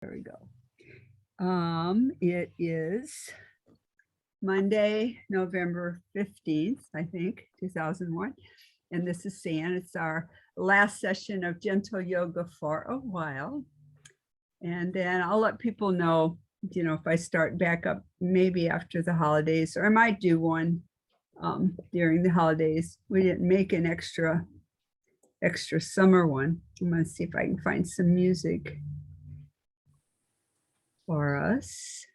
There we go. It is Monday, November 15th, I think, 2001. And this is San. It's our last session of gentle yoga for a while. And then I'll let people know, if I start back up maybe after the holidays, or I might do one during the holidays. We didn't make an extra summer one. I'm going to see if I can find some music for us.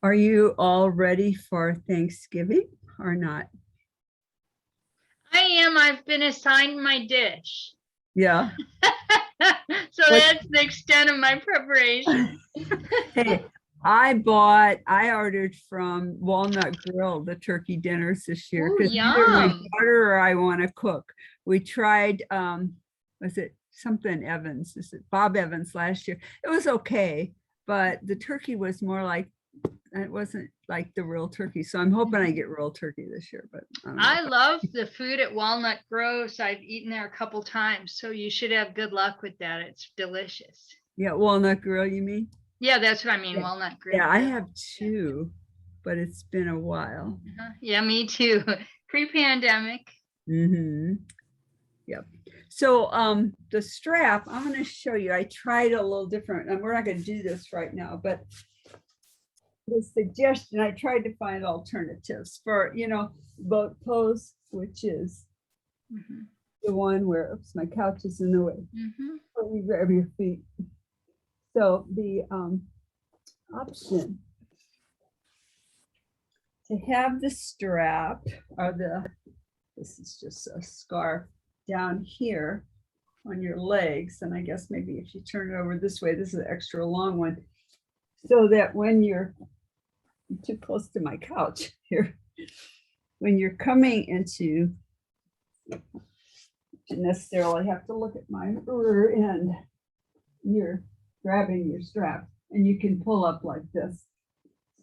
Are you all ready for Thanksgiving or not? I am. I've been assigned my dish. Yeah. So that's the extent of my preparation. Hey, I ordered from Walnut Grill the turkey dinners this year because either my daughter or I want to cook. We tried, was it something Evans? Is it Bob Evans last year? It was okay, but the turkey was more like, it wasn't like the real turkey. So I'm hoping I get real turkey this year, but I love the food at Walnut Groves. I've eaten there a couple times, so you should have good luck with that. It's delicious. Yeah, Walnut Grill, you mean? Yeah, that's what I mean, yeah. Walnut Grill. Yeah, I have two, but it's been a while. Yeah, me too. Pre-pandemic. Yep. So the strap, I'm going to show you. I tried a little different, and we're not going to do this right now, but the suggestion, I tried to find alternatives for, boat pose, which is the one where, oops, my couch is in the way. You grab your feet. So the option to have the strap or this is just a scarf down here on your legs. And I guess maybe if you turn it over this way, this is an extra long one. So that when you're too close to my couch here, when you're coming into, you necessarily have to look at my rear end, you're grabbing your strap and you can pull up like this.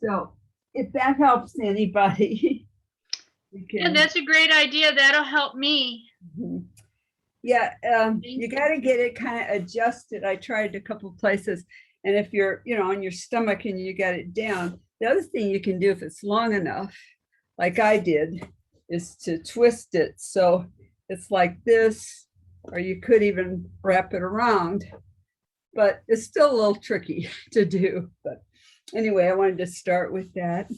So if that helps anybody, yeah, that's a great idea. That'll help me. Yeah, you got to get it kind of adjusted. I tried a couple of places, and if you're, on your stomach and you got it down, the other thing you can do if it's long enough, like I did, is to twist it so it's like this, or you could even wrap it around, but it's still a little tricky to do. But anyway, I wanted to start with that,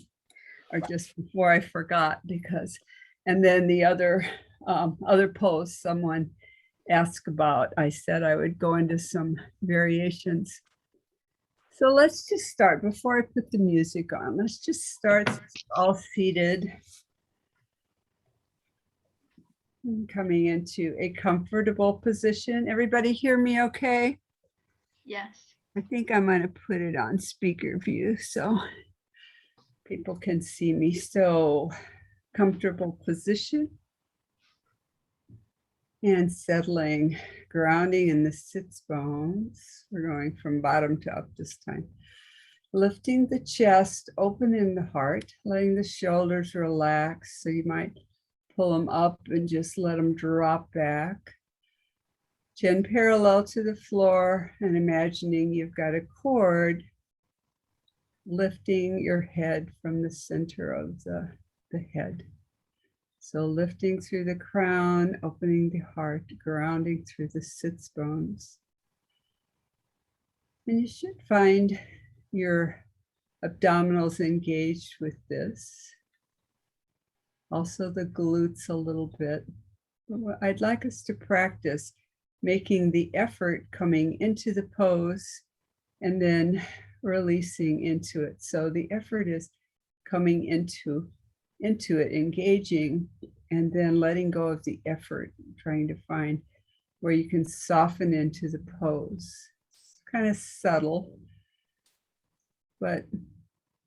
or just before I forgot, because, and then the other post someone asked about, I said I would go into some variations. So let's just start before I put the music on. Let's just start all seated. Coming into a comfortable position. Everybody hear me okay? Yes. I think I'm going to put it on speaker view so people can see me. So comfortable position. And settling, grounding in the sits bones. We're going from bottom to up this time. Lifting the chest, opening the heart, letting the shoulders relax. So you might pull them up and just let them drop back. Chin parallel to the floor and imagining you've got a cord lifting your head from the center of the head. So lifting through the crown, opening the heart, grounding through the sits bones. And you should find your abdominals engaged with this. Also the glutes a little bit. I'd like us to practice making the effort coming into the pose and then releasing into it. So the effort is coming into it, engaging, and then letting go of the effort, trying to find where you can soften into the pose. It's kind of subtle, but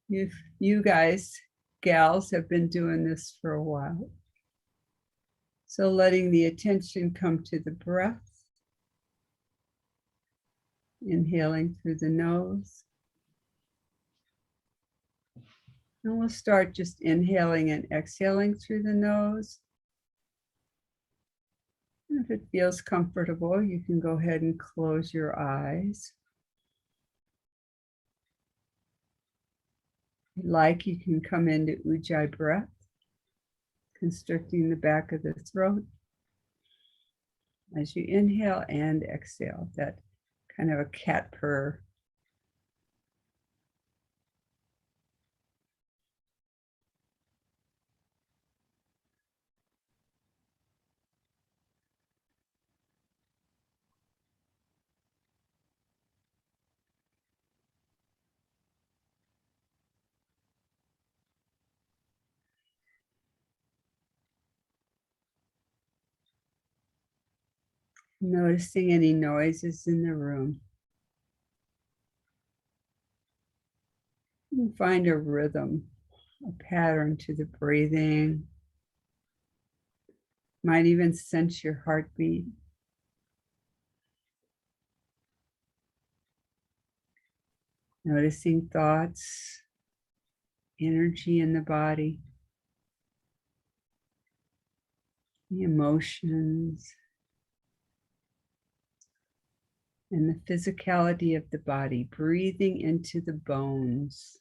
you guys, gals, have been doing this for a while. So letting the attention come to the breath, inhaling through the nose. And we'll start just inhaling and exhaling through the nose. If it feels comfortable, you can go ahead and close your eyes. If you'd like, you can come into Ujjayi breath, constricting the back of the throat as you inhale and exhale, that kind of a cat purr. Noticing any noises in the room. You can find a rhythm, a pattern to the breathing. Might even sense your heartbeat. Noticing thoughts, energy in the body, the emotions, and the physicality of the body, breathing into the bones.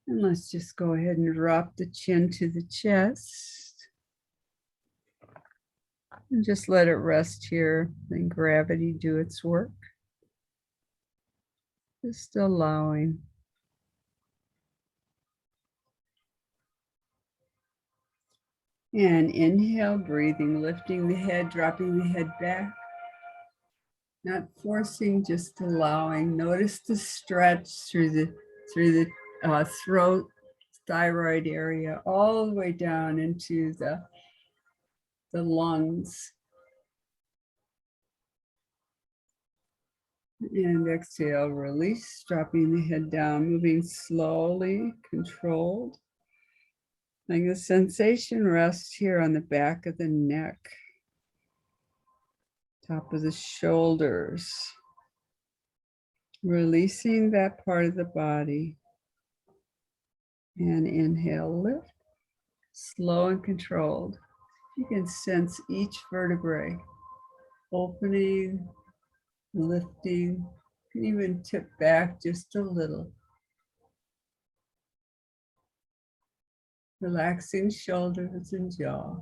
And let's just go ahead and drop the chin to the chest. And just let it rest here, and gravity do its work. Just allowing. And inhale, breathing, lifting the head, dropping the head back. Not forcing, just allowing. Notice the stretch through the throat, thyroid area, all the way down into the lungs. And exhale, release, dropping the head down, moving slowly, controlled. Letting the sensation rest here on the back of the neck, top of the shoulders. Releasing that part of the body. And inhale, lift, slow and controlled. You can sense each vertebrae opening, lifting. You can even tip back just a little. Relaxing shoulders and jaw.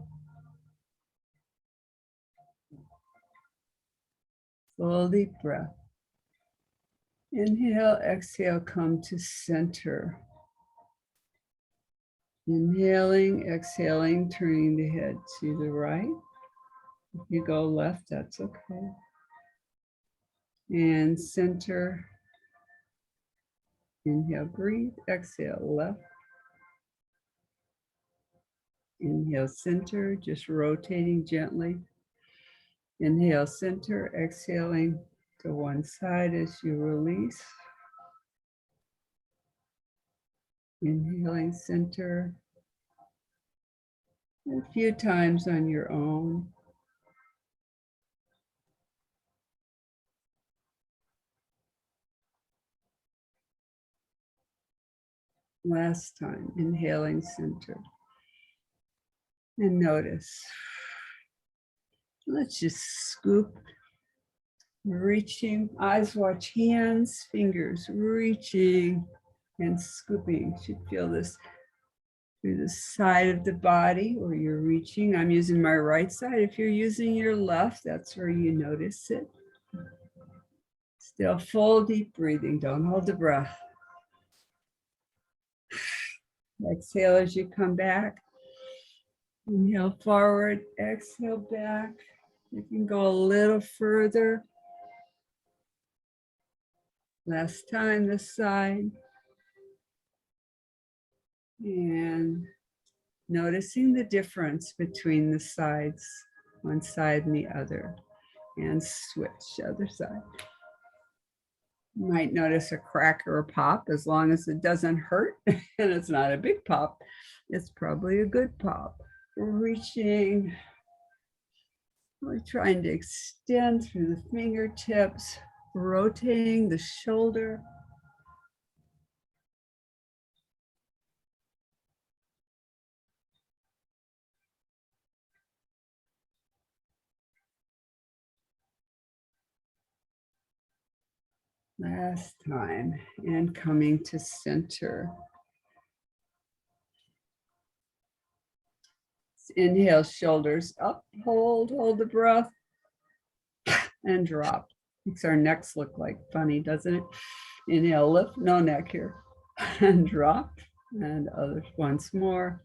Full deep breath. Inhale, exhale, come to center. Inhaling, exhaling, turning the head to the right. If you go left, that's okay. And center. Inhale, breathe, exhale, left. Inhale, center, just rotating gently. Inhale, center, exhaling to one side as you release. Inhaling, center. A few times on your own. Last time, inhaling, center. And notice. Let's just scoop, reaching, eyes watch hands, fingers reaching and scooping. You should feel this through the side of the body where you're reaching. I'm using my right side. If you're using your left, that's where you notice it. Still full deep breathing. Don't hold the breath. Exhale as you come back. Inhale forward, exhale back. You can go a little further. Last time, this side. And noticing the difference between the sides, one side and the other. And switch, other side. You might notice a crack or a pop, as long as it doesn't hurt and it's not a big pop. It's probably a good pop. Reaching We're trying to extend through the fingertips, rotating the shoulder. Last time, and coming to center. Inhale, shoulders up, hold the breath, and drop. Makes our necks look like funny, doesn't it? Inhale, lift, no neck here, and drop, and others once more,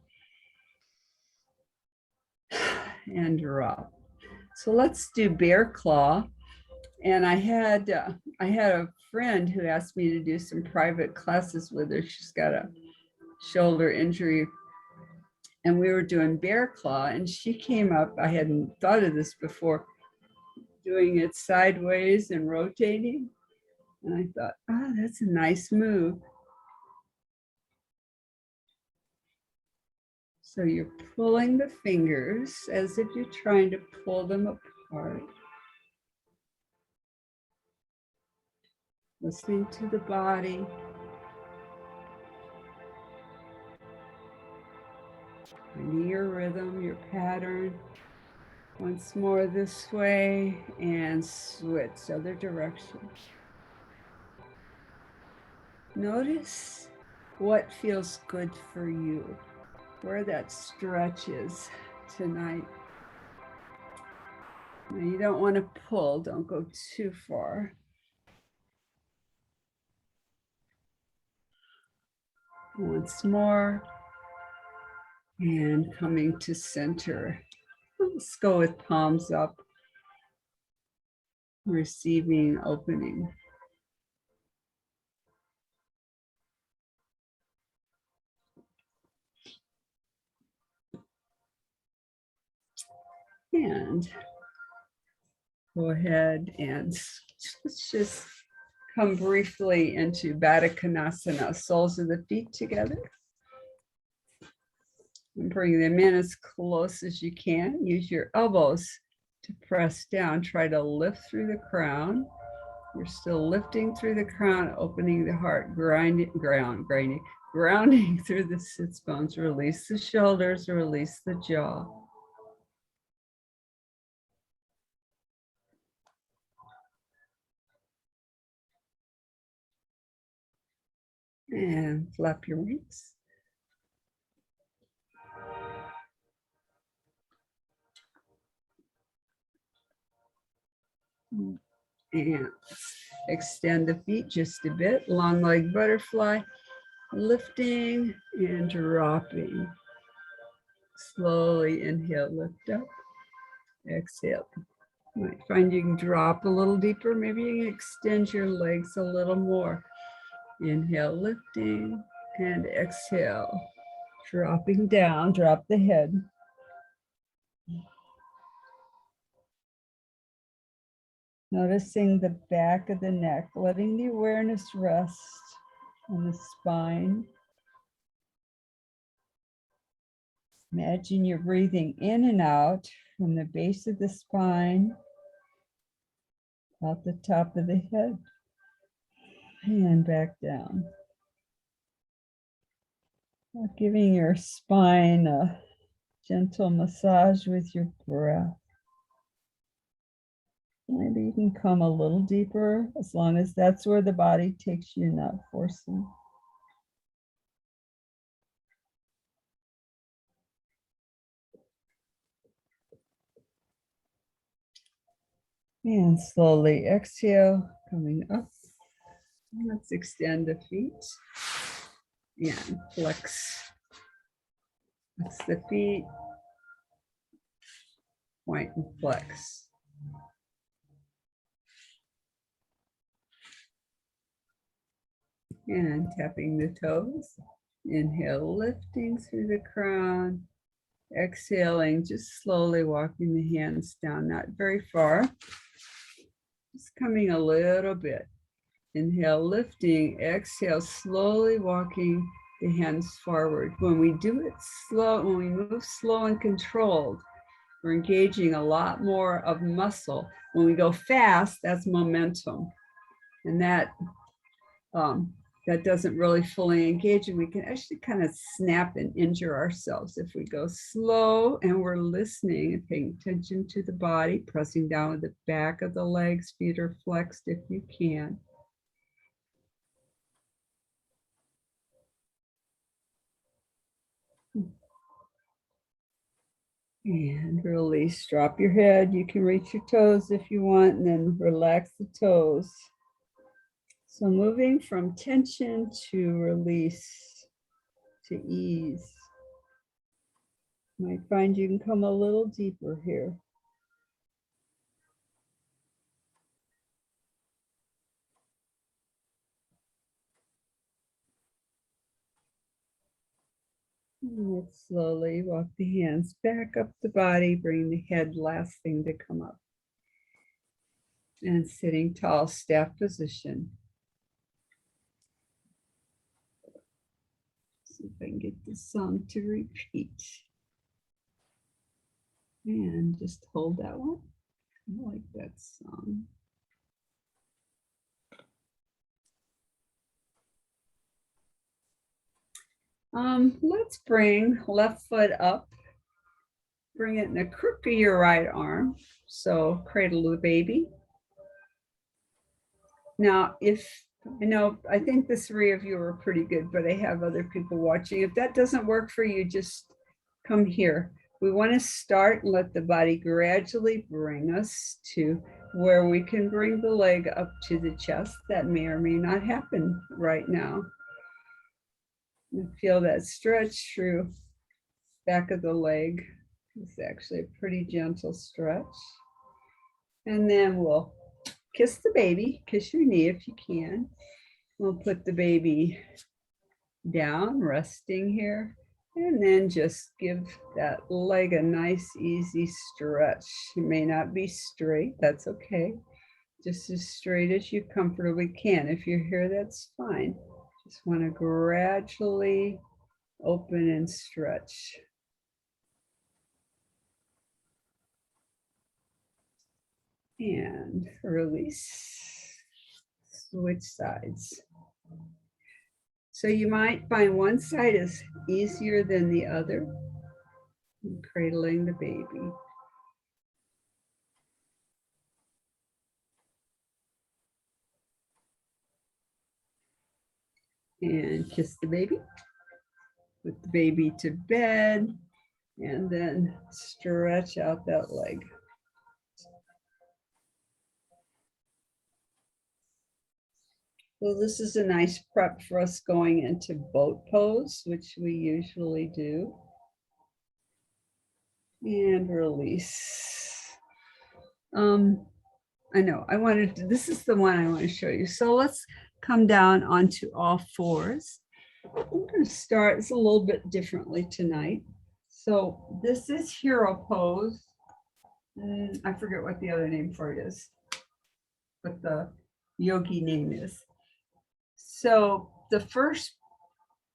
and drop. So let's do bear claw. And I had a friend who asked me to do some private classes with her. She's got a shoulder injury, and we were doing bear claw, and she came up. I hadn't thought of this before, doing it sideways and rotating. And I thought, oh, that's a nice move. So you're pulling the fingers as if you're trying to pull them apart. Listening to the body. Finding your rhythm, your pattern. Once more this way and switch, other direction. Notice what feels good for you, where that stretch is tonight. Now you don't want to pull, don't go too far. Once more, and coming to center. Let's go with palms up, receiving, opening. And go ahead and let's just come briefly into Baddha Konasana, soles of the feet together. And bring them in as close as you can. Use your elbows to press down. Try to lift through the crown. You're still lifting through the crown, opening the heart, grounding through the sits bones. Release the shoulders, release the jaw. And flap your wings. And extend the feet just a bit, long leg butterfly, lifting and dropping. Slowly inhale, lift up, exhale. You might find you can drop a little deeper. Maybe you can extend your legs a little more. Inhale, lifting, and exhale, dropping down, drop the head. Noticing the back of the neck, letting the awareness rest on the spine. Imagine you're breathing in and out from the base of the spine, out the top of the head, and back down. Giving your spine a gentle massage with your breath. Maybe you can come a little deeper, as long as that's where the body takes you, not forcing. And slowly exhale, coming up. Let's extend the feet and flex. Flex the feet, point and flex. And tapping the toes. Inhale, lifting through the crown. Exhaling, just slowly walking the hands down, not very far. Just coming a little bit. Inhale, lifting. Exhale, slowly walking the hands forward. When we do it slow, when we move slow and controlled, We're engaging a lot more of muscle. When we go fast, that's momentum. And that doesn't really fully engage, and we can actually kind of snap and injure ourselves. If we go slow and we're listening and paying attention to the body, pressing down with the back of the legs, feet are flexed if you can. And release, drop your head. You can reach your toes if you want, and then relax the toes. So moving from tension to release, to ease. Might find you can come a little deeper here. Let's slowly walk the hands back up the body, bring the head last thing to come up. And sitting tall, staff position. See if I can get the song to repeat. And just hold that one. I like that song. Let's bring left foot up. Bring it in the crook of your right arm. So cradle the baby. Now, I think the three of you are pretty good, but I have other people watching. If that doesn't work for you, just come here. We want to start and let the body gradually bring us to where we can bring the leg up to the chest. That may or may not happen right now. And feel that stretch through back of the leg. It's actually a pretty gentle stretch. And then we'll kiss the baby, kiss your knee if you can. We'll put the baby down, resting here, and then just give that leg a nice, easy stretch. It may not be straight, that's okay. Just as straight as you comfortably can. If you're here, that's fine. Just want to gradually open and stretch. And release. Switch sides. So you might find one side is easier than the other. Cradling the baby. And kiss the baby. Put the baby to bed. And then stretch out that leg. So this is a nice prep for us going into boat pose, which we usually do. And release. I know, this is the one I want to show you. So let's come down onto all fours. I'm going to start, it's a little bit differently tonight. So this is hero pose. I forget what the other name for it is, what the yogi name is. So the first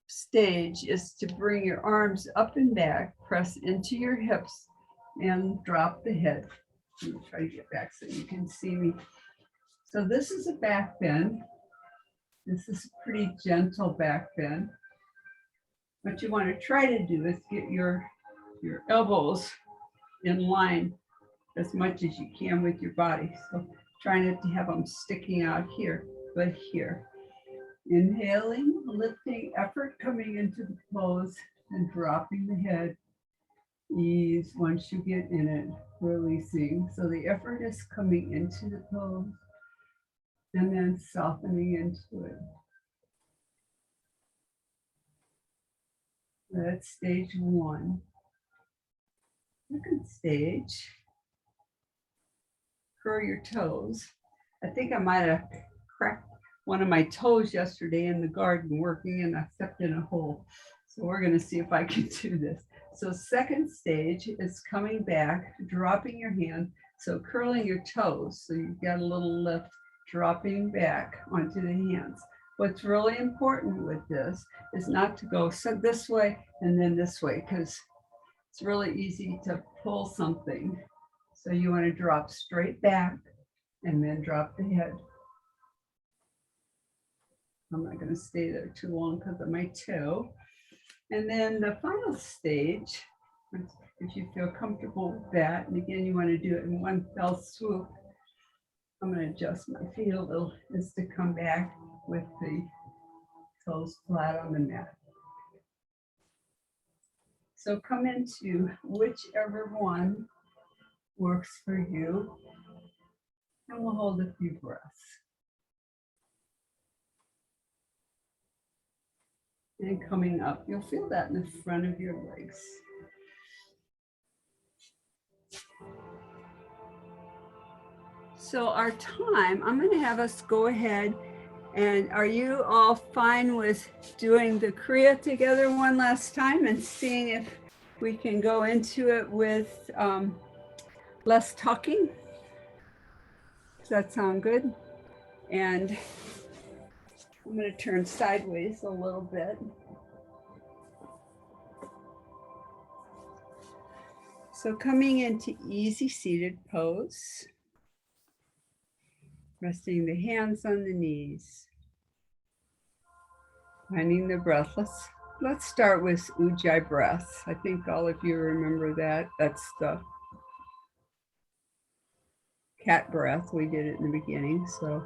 stage is to bring your arms up and back, press into your hips, and drop the head. Let me try to get back so you can see me. So this is a back bend. This is a pretty gentle back bend. What you want to try to do is get your elbows in line as much as you can with your body. So try not to have them sticking out here, but here. Inhaling, lifting, effort coming into the pose and dropping the head. Ease once you get in it, releasing. So the effort is coming into the pose and then softening into it. That's stage one. Second stage, curl your toes. I think I might have cracked one of my toes yesterday in the garden working, and I stepped in a hole. So we're going to see if I can do this. So second stage is coming back, dropping your hand. So curling your toes. So you've got a little lift, dropping back onto the hands. What's really important with this is not to go this way and then this way, because It's really easy to pull something. So you want to drop straight back and then drop the head. I'm not going to stay there too long because of my toe. And then the final stage, if you feel comfortable with that, and again, you want to do it in one fell swoop. I'm going to adjust my feet a little, is to come back with the toes flat on the mat. So come into whichever one works for you, and we'll hold a few breaths. And coming up, you'll feel that in the front of your legs. So our time, I'm going to have us go ahead, and are you all fine with doing the Kriya together one last time and seeing if we can go into it with less talking? Does that sound good? And I'm going to turn sideways a little bit. So coming into easy seated pose, resting the hands on the knees, finding the breath. Let's start with Ujjayi breath. I think all of you remember that. That's the cat breath. We did it in the beginning. So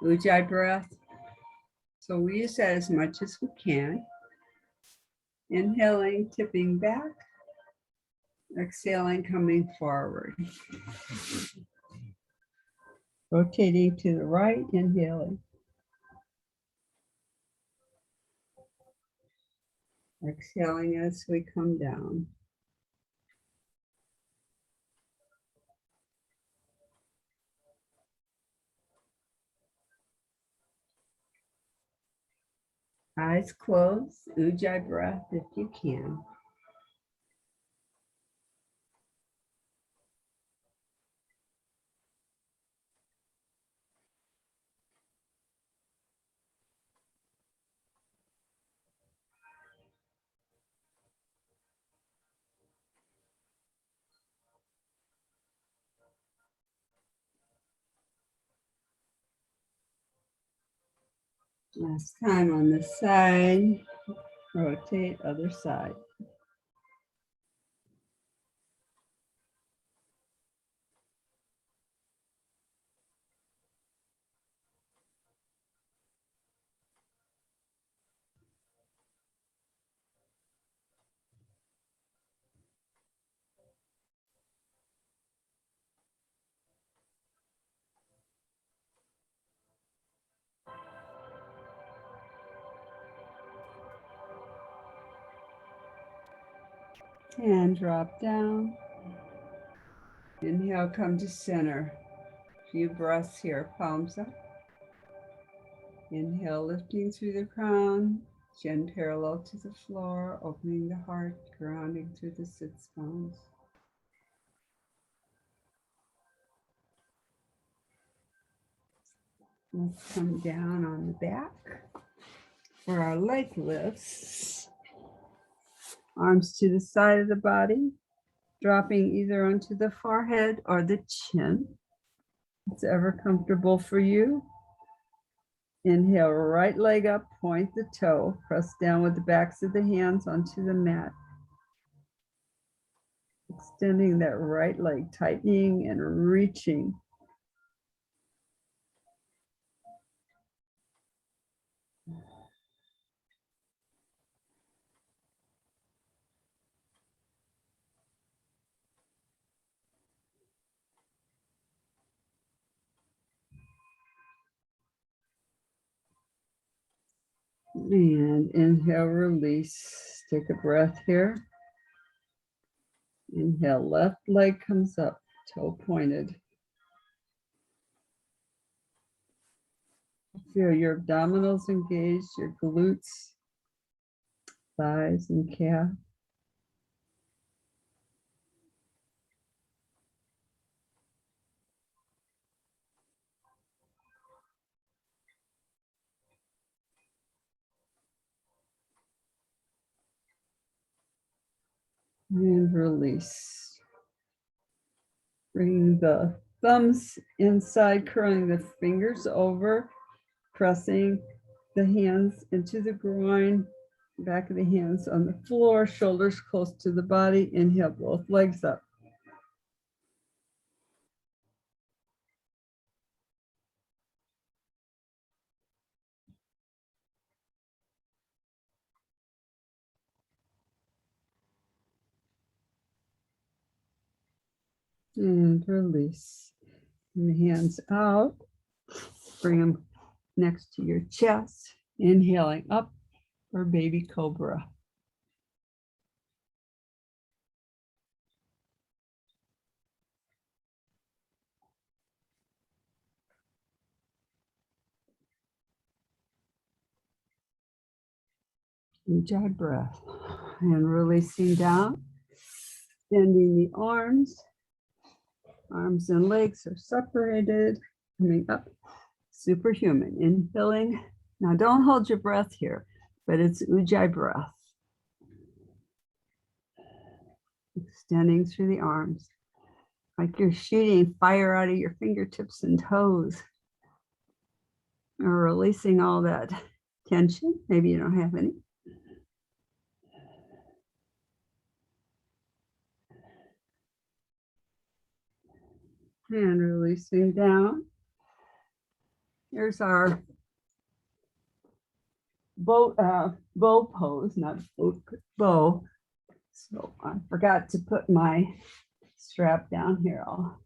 Ujjayi breath. So we use that as much as we can. Inhaling, tipping back. Exhaling, coming forward. Rotating to the right, inhaling. Exhaling as we come down. Eyes closed, Ujjayi breath if you can. Last time on this side, rotate other side. And drop down. Inhale, come to center. Few breaths here, palms up. Inhale, lifting through the crown, chin parallel to the floor, opening the heart, grounding through the sits bones. Let's come down on the back for our leg lifts. Arms to the side of the body, dropping either onto the forehead or the chin. It's ever comfortable for you. Inhale, right leg up, point the toe, press down with the backs of the hands onto the mat. Extending that right leg, tightening and reaching. And inhale, release. Take a breath here. Inhale, left leg comes up, toe pointed. Feel your abdominals engaged, your glutes, thighs, and calf. And release. Bring the thumbs inside, curling the fingers over, pressing the hands into the groin, back of the hands on the floor, shoulders close to the body. Inhale, both legs up. And release. And the hands out. Bring them next to your chest. Inhaling up for baby cobra. Ujjayi breath. And releasing down. Bending the arms. Arms and legs are separated. Coming up. Superhuman. Inhaling. Now don't hold your breath here, but it's Ujjayi breath. Extending through the arms. Like you're shooting fire out of your fingertips and toes. Or releasing all that tension. Maybe you don't have any. And releasing down. Here's our bow pose, not boat, bow. So I forgot to put my strap down here. I'll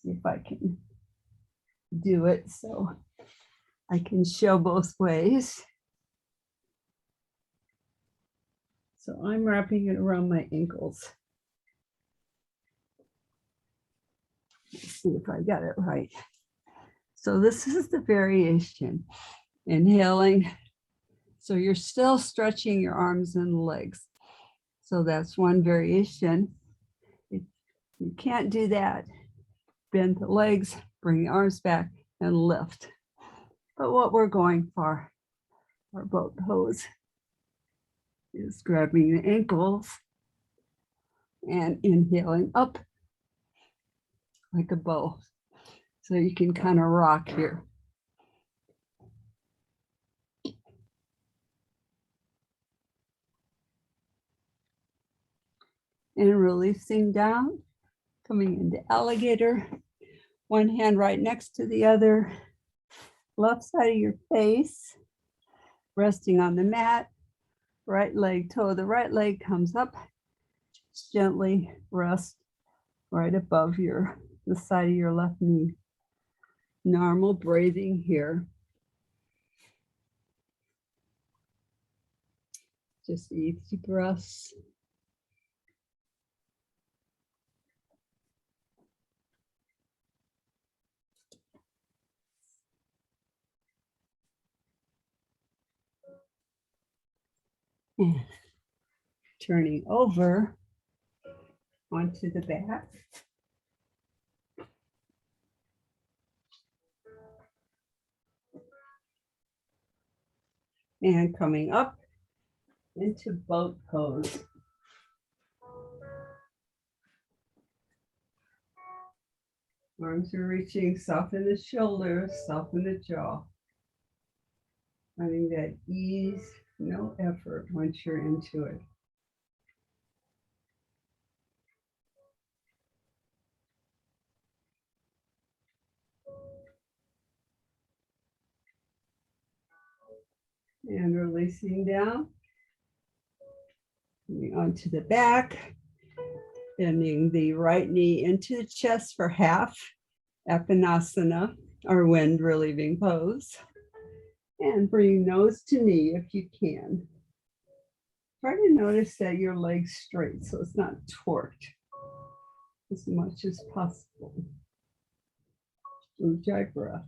see if I can do it so I can show both ways. So I'm wrapping it around my ankles. Let's see if I got it right. So this is the variation. Inhaling. So you're still stretching your arms and legs. So that's one variation. If you can't do that, bend the legs, bring the arms back and lift. But what we're going for, our boat pose, is grabbing the ankles and inhaling up like a bow. So you can kind of rock here. And releasing down, coming into alligator. One hand right next to the other, left side of your face, resting on the mat, right leg, toe of the right leg comes up, just gently rest right above the side of your left knee. Normal breathing here. Just easy breaths. And turning over onto the back. And coming up into boat pose. Arms are reaching, soften the shoulders, soften the jaw. Finding that ease, no effort once you're into it. And releasing down. Coming onto the back. Bending the right knee into the chest for half. Epinasana, or wind relieving pose. And bring nose to knee if you can. Try to notice that your leg's straight so it's not torqued as much as possible. Ujjayi breath.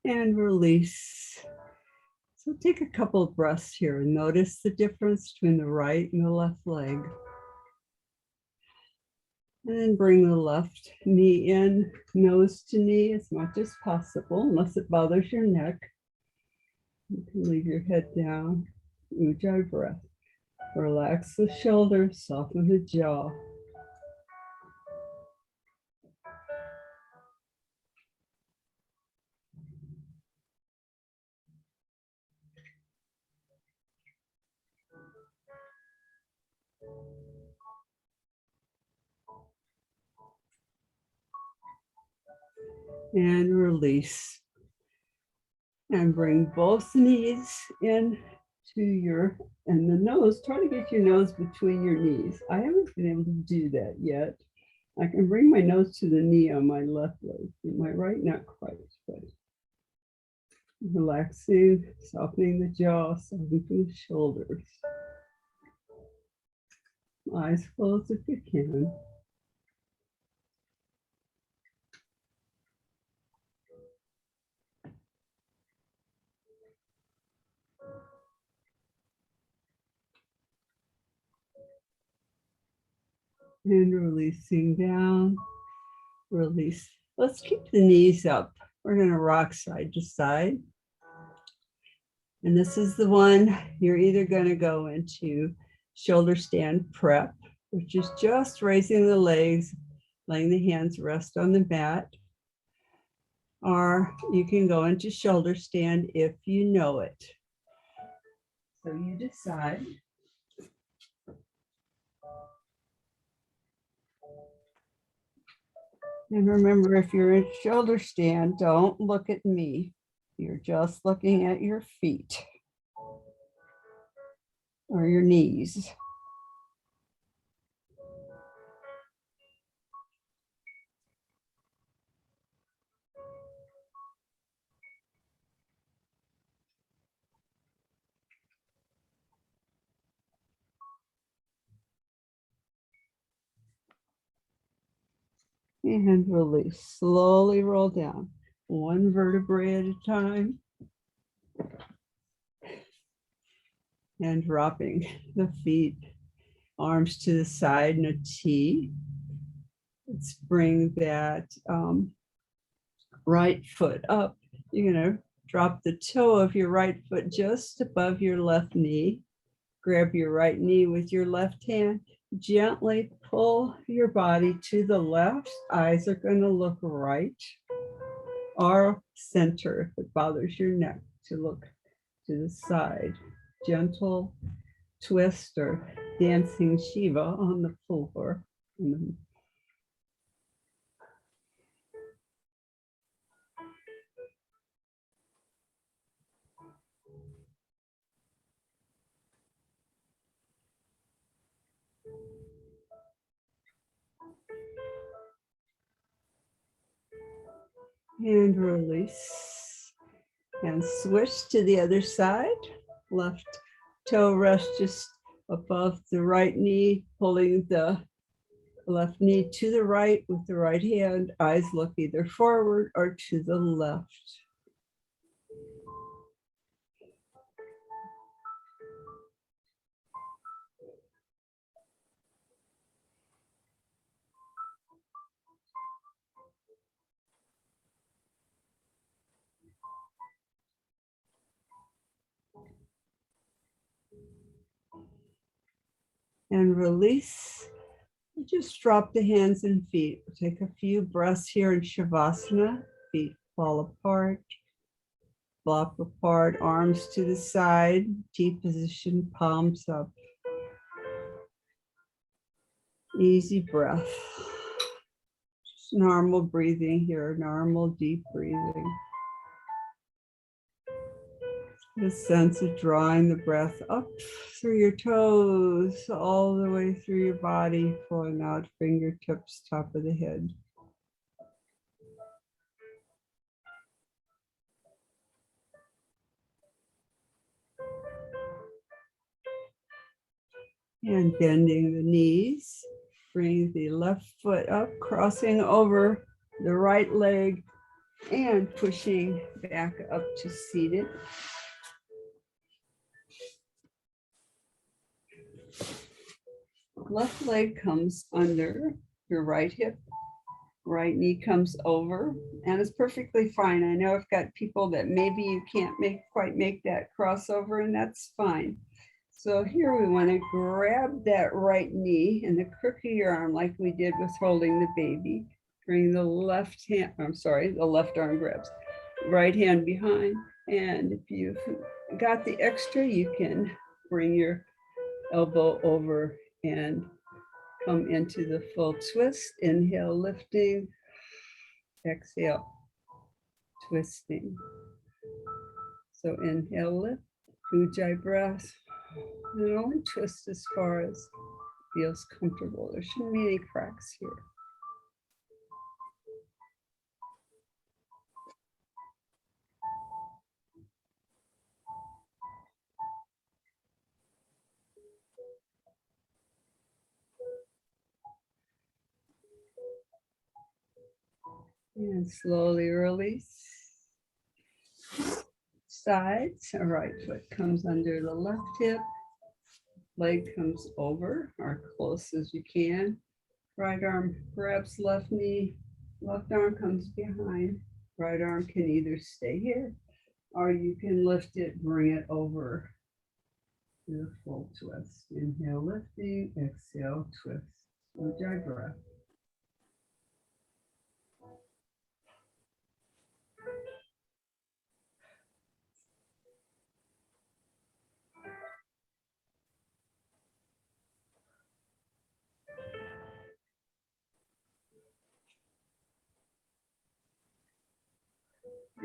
And release. So take a couple of breaths here and notice the difference between the right and the left leg. And then bring the left knee in, nose to knee as much as possible, unless it bothers your neck. You can leave your head down. Ujjayi breath. Relax the shoulders, soften the jaw. And release. And bring both knees in to your, and the nose, try to get your nose between your knees. I haven't been able to do that yet. I can bring my nose to the knee on my left leg, my right, not quite, but relaxing, softening the jaw, softening the shoulders. Eyes closed if you can. And releasing down, release. Let's keep the knees up. We're going to rock side to side. And this is the one you're either going to go into shoulder stand prep, which is just raising the legs, letting the hands rest on the mat. Or you can go into shoulder stand if you know it. So you decide. And remember, if you're in shoulder stand, don't look at me. You're just looking at your feet or your knees. And release. Slowly roll down, one vertebrae at a time. And dropping the feet, arms to the side in a T. Let's bring that right foot up. You're going to drop the toe of your right foot just above your left knee. Grab your right knee with your left hand. Gently pull your body to the left. Eyes are going to look right or center if it bothers your neck to look to the side. Gentle twist or dancing Shiva on the floor. And release. And switch to the other side. Left toe rests just above the right knee, pulling the left knee to the right with the right hand. Eyes look either forward or to the left. And release. Just drop the hands and feet. Take a few breaths here in Shavasana. Feet fall apart, flop apart, arms to the side, T position, palms up. Easy breath. Just normal breathing here, normal deep breathing. The sense of drawing the breath up through your toes, all the way through your body, flowing out fingertips, top of the head. And bending the knees, bring the left foot up, crossing over the right leg and pushing back up to seated. Left leg comes under, your right hip, right knee comes over, and it's perfectly fine. I know I've got people that maybe you can't quite make that crossover, and that's fine. So here we want to grab that right knee in the crook of your arm like we did with holding the baby. Bring the left hand, I'm sorry, the left arm grabs. Right hand behind. And if you've got the extra, you can bring your elbow over and come into the full twist. Inhale, lifting. Exhale, twisting. So inhale, lift. Ujjayi breath. And only twist as far as feels comfortable. There shouldn't be any cracks here. And slowly release. Sides, right foot comes under the left hip. Leg comes over, or close as you can. Right arm grabs left knee. Left arm comes behind. Right arm can either stay here, or you can lift it, bring it over to the full twist. Inhale, lifting. Exhale, twist. Ujjayi breath.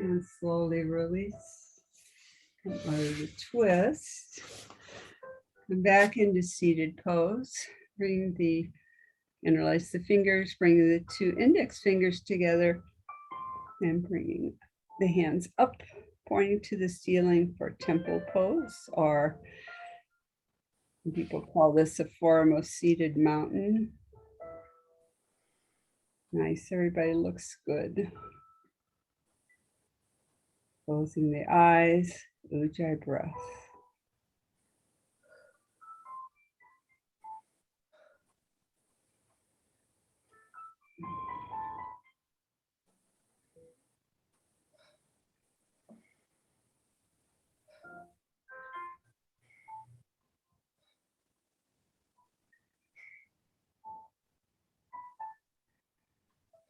And slowly release. Come out of the twist. Come back into seated pose. Bring the, interlace the fingers, bring the two index fingers together, and bringing the hands up, pointing to the ceiling for temple pose, or people call this a foremost seated mountain. Nice, everybody looks good. Closing the eyes, Ujjayi breath.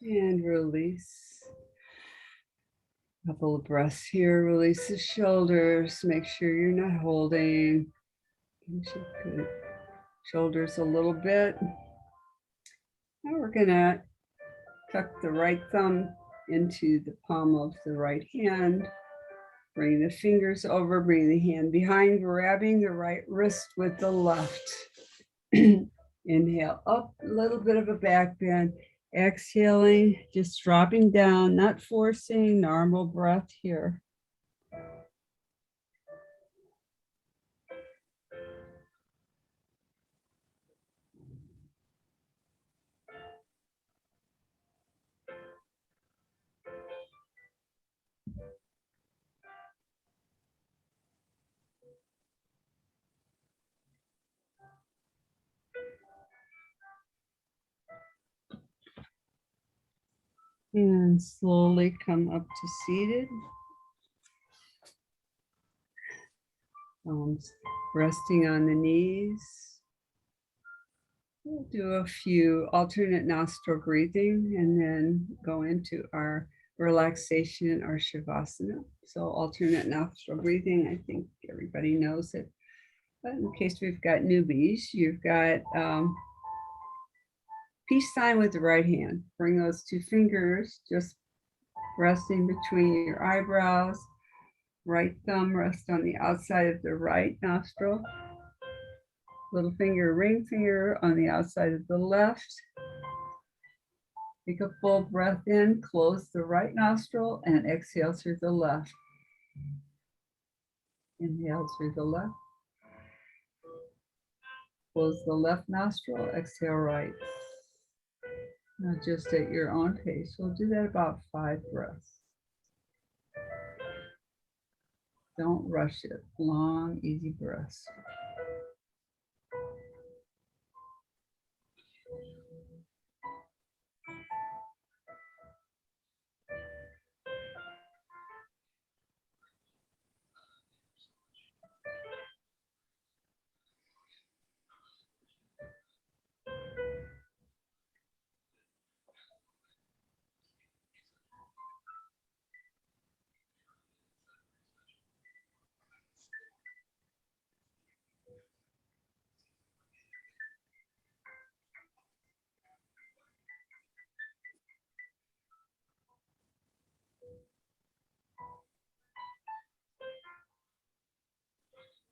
And release. Couple of breaths here. Release the shoulders. Make sure you're not holding. Shoulders a little bit. Now we're gonna tuck the right thumb into the palm of the right hand. Bring the fingers over, bring the hand behind, grabbing the right wrist with the left. Inhale up, a little bit of a back bend. Exhaling, just dropping down, not forcing, normal breath here. And slowly come up to seated. Resting on the knees. We'll do a few alternate nostril breathing and then go into our relaxation or shavasana. So alternate nostril breathing, I think everybody knows it. But in case we've got newbies, you've got peace sign with the right hand. Bring those two fingers just resting between your eyebrows. Right thumb rest on the outside of the right nostril. Little finger, ring finger on the outside of the left. Take a full breath in, close the right nostril, and exhale through the left. Inhale through the left. Close the left nostril, exhale right. Now just at your own pace. We'll do that about 5 breaths. Don't rush it. Long, easy breaths.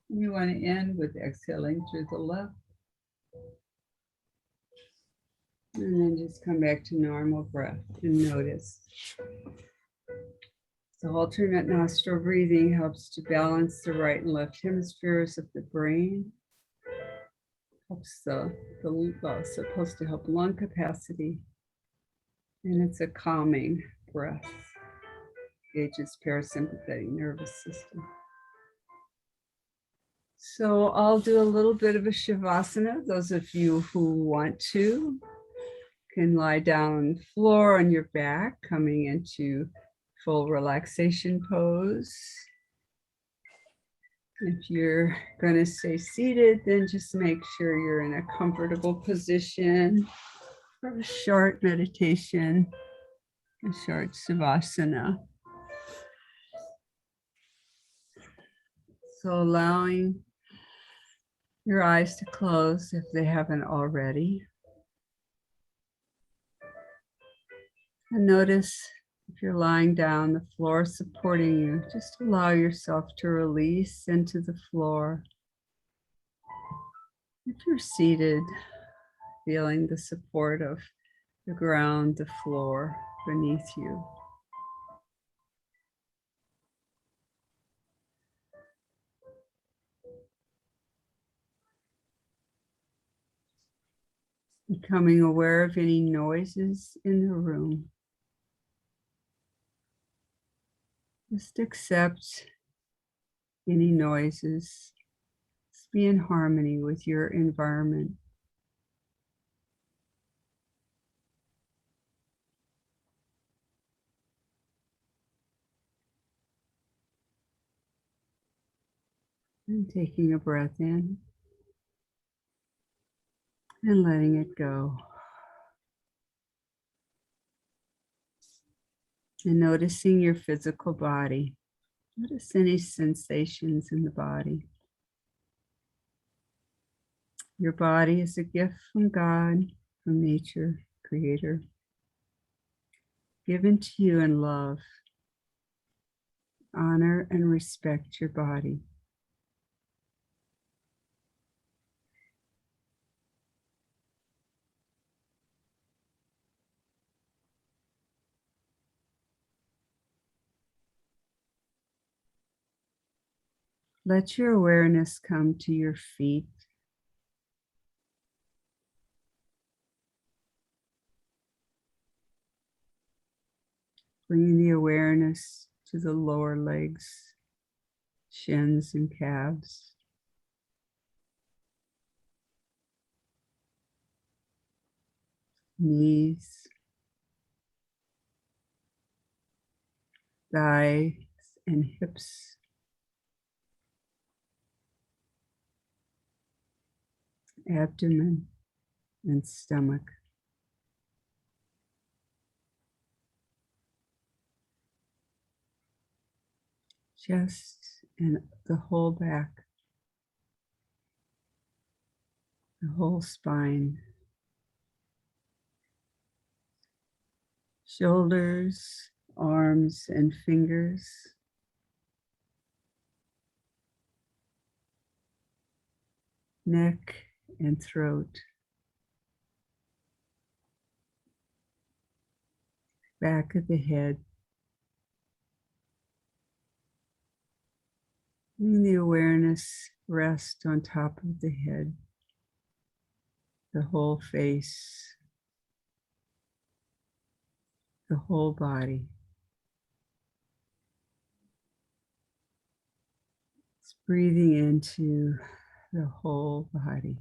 You want to end with exhaling through the left. And then just come back to normal breath and notice. So alternate nostril breathing helps to balance the right and left hemispheres of the brain. Helps supposed to help lung capacity. And it's a calming breath. Engages parasympathetic nervous system. So I'll do a little bit of a Shavasana. Those of you who want to can lie down on the floor on your back, coming into full relaxation pose. If you're going to stay seated, then just make sure you're in a comfortable position for a short meditation, a short Savasana. So allowing your eyes to close if they haven't already. And notice if you're lying down, the floor supporting you, just allow yourself to release into the floor. If you're seated, feeling the support of the ground, the floor beneath you. Becoming aware of any noises in the room. Just accept any noises. Just be in harmony with your environment. And taking a breath in and letting it go. And noticing your physical body. Notice any sensations in the body. Your body is a gift from God, from nature, Creator, given to you in love. Honor and respect your body. Let your awareness come to your feet. Bringing the awareness to the lower legs, shins and calves. Knees, thighs and hips. Abdomen and stomach. Chest and the whole back, the whole spine. Shoulders, arms and fingers. Neck and throat. Back of the head. Letting the awareness rest on top of the head, the whole face, the whole body. It's breathing into the whole body.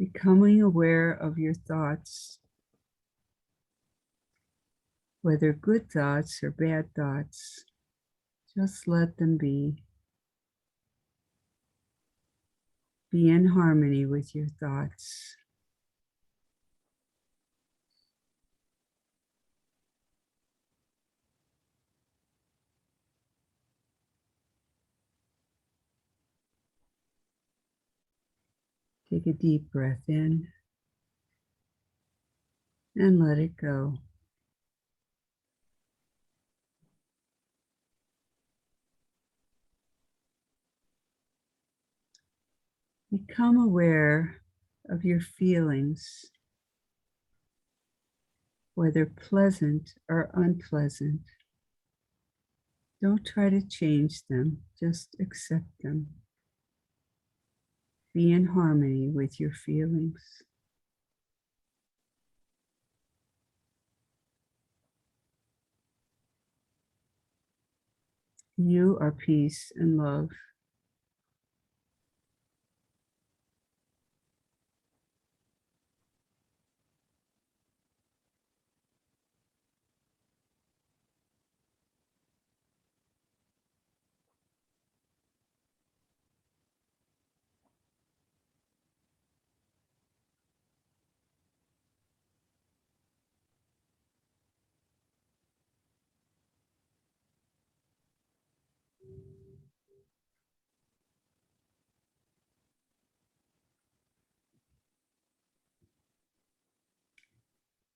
Becoming aware of your thoughts, whether good thoughts or bad thoughts, just let them be. Be in harmony with your thoughts. Take a deep breath in and let it go. Become aware of your feelings, whether pleasant or unpleasant. Don't try to change them, just accept them. Be in harmony with your feelings. You are peace and love.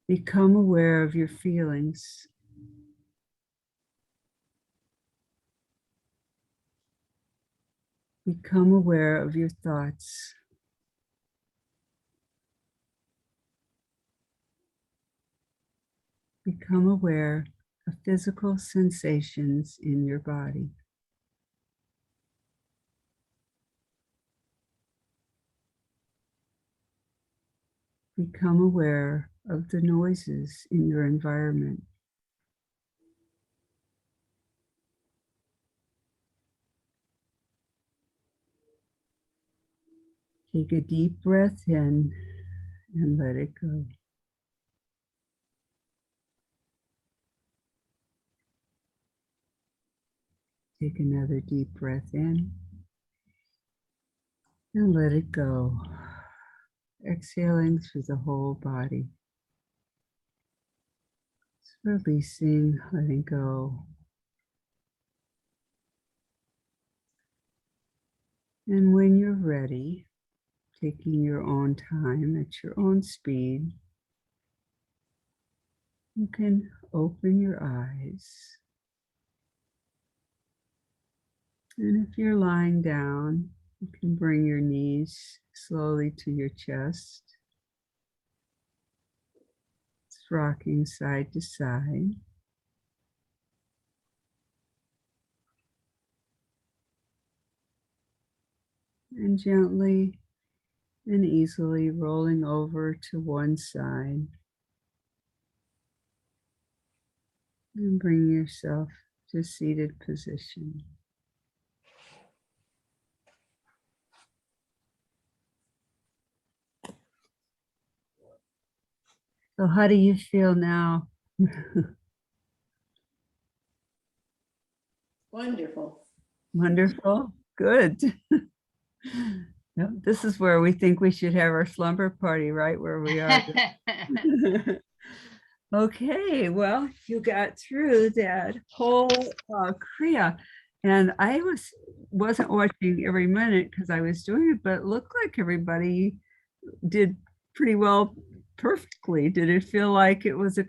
Become aware of your feelings. Become aware of your thoughts. Become aware of physical sensations in your body. Become aware of the noises in your environment. Take a deep breath in and let it go. Take another deep breath in and let it go. Exhaling through the whole body. Releasing, letting go. And when you're ready, taking your own time at your own speed, you can open your eyes. And if you're lying down, you can bring your knees slowly to your chest. It's rocking side to side. And gently and easily rolling over to one side. And bring yourself to seated position. So how do you feel now? Wonderful. Wonderful. Good. Yep, this is where we think we should have our slumber party, right where we are. Okay, well, you got through that whole Kriya, and I wasn't watching every minute because I was doing it, but it looked like everybody did pretty well, perfectly. Did it feel like it was a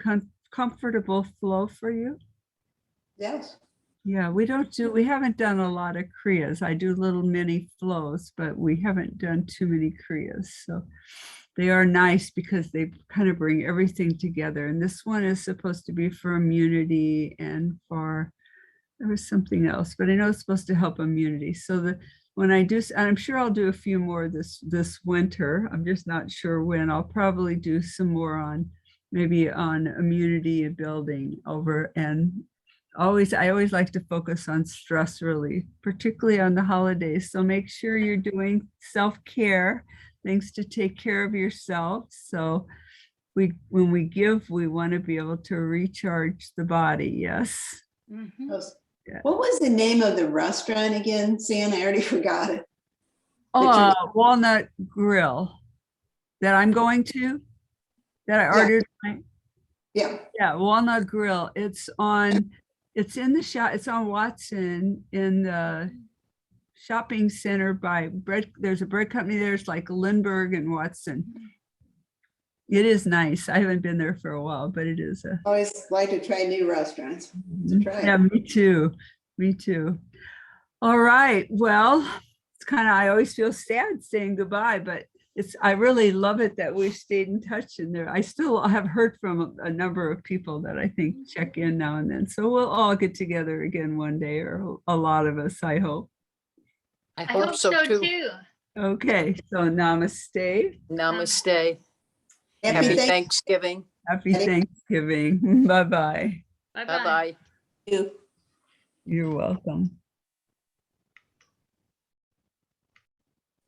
comfortable flow for you? Yes. Yeah, we haven't done a lot of Kriyas. I do little mini flows, but we haven't done too many Kriyas. So they are nice because they kind of bring everything together. And this one is supposed to be for immunity and there was something else, but I know it's supposed to help immunity. So when I do, and I'm sure I'll do a few more this winter. I'm just not sure when. I'll probably do some more maybe on immunity and building over and I always like to focus on stress relief, particularly on the holidays. So make sure you're doing self-care, things to take care of yourself. So when we give, we want to be able to recharge the body. Yes. Mhm. Yeah. What was the name of the restaurant again, Sam? I already forgot it. Walnut Grill that I'm going to, that I Yeah. ordered. Yeah. Yeah, Walnut Grill. It's in the shop. It's on Watson in the shopping center by bread. There's a bread company there. It's like Lindbergh and Watson. It is nice. I haven't been there for a while, but it is a. Always like to try new restaurants. Try it. Yeah, me too. Me too. All right. Well, it's kind of, I always feel sad saying goodbye, but I really love it that we've stayed in touch, and I still have heard from a number of people that I think check in now and then. So we'll all get together again one day, or a lot of us, I hope. I hope so too. Okay. So namaste. Namaste. Happy Happy Thanksgiving. Thanksgiving. Happy Thanksgiving. Bye-bye. Bye-bye. Bye-bye. You. You're welcome.